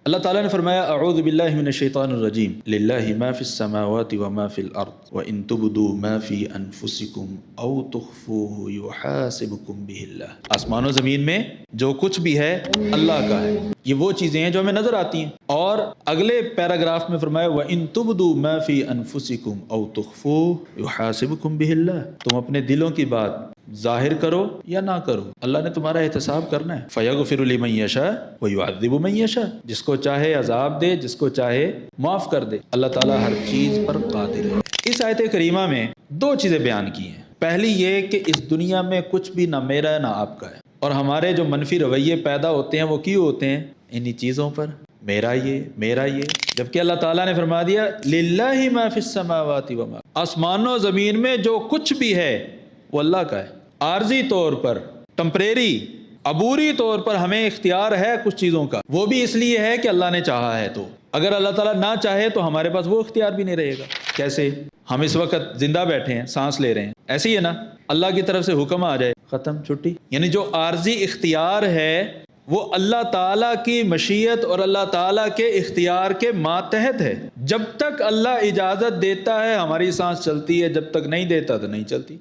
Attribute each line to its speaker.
Speaker 1: اللہ تعالیٰ نے فرمایا اعوذ باللہ من الشیطان الرجیم للہ ما فی السماوات وما فی الارض وان تبدوا ما فی انفسکم او تخفوہ یحاسبکم بہ اللہ۔ آسمان و زمین میں جو کچھ بھی ہے اللہ کا ہے، یہ وہ چیزیں ہیں جو ہمیں نظر آتی ہیں۔ اور اگلے پیراگراف میں فرمایا وَإِن تُبْدُوا مَا فِي أَنفُسِكُمْ أَوْ تُخْفُوهُ يُحَاسِبْكُم بِهِ اللَّهُ، تم اپنے دلوں کی بات ظاہر کرو یا نہ کرو، اللہ نے تمہارا احتساب کرنا ہے۔ فَيَغْفِرُ لِمَن يَشَاءُ وَيُعَذِّبُ مَن يَشَاءُ، جس کو چاہے عذاب دے، جس کو چاہے معاف کر دے، اللہ تعالیٰ ہر چیز پر قادر ہے۔ اس آیت کریمہ میں دو چیزیں بیان کی ہیں۔ پہلی یہ کہ اس دنیا میں کچھ بھی نہ میرا ہے نہ آپ کا ہے، اور ہمارے جو منفی رویے پیدا ہوتے ہیں وہ کیوں ہوتے ہیں؟ انہی چیزوں پر، میرا یہ، جبکہ اللہ تعالیٰ نے فرما دیا للہ ما فی السماوات وما، آسمان و زمین میں جو کچھ بھی ہے وہ اللہ کا ہے۔ عارضی طور پر، ٹمپریری، عبوری طور پر ہمیں اختیار ہے کچھ چیزوں کا، وہ بھی اس لیے ہے کہ اللہ نے چاہا ہے۔ تو اگر اللہ تعالیٰ نہ چاہے تو ہمارے پاس وہ اختیار بھی نہیں رہے گا۔ کیسے؟ ہم اس وقت زندہ بیٹھے ہیں، سانس لے رہے ہیں، ایسے ہی ہے نا؟ اللہ کی طرف سے حکم آ جائے، ختم، چھٹی۔ یعنی جو عارضی اختیار ہے وہ اللہ تعالیٰ کی مشیت اور اللہ تعالیٰ کے اختیار کے ماتحت ہے۔ جب تک اللہ اجازت دیتا ہے ہماری سانس چلتی ہے، جب تک نہیں دیتا تو نہیں چلتی۔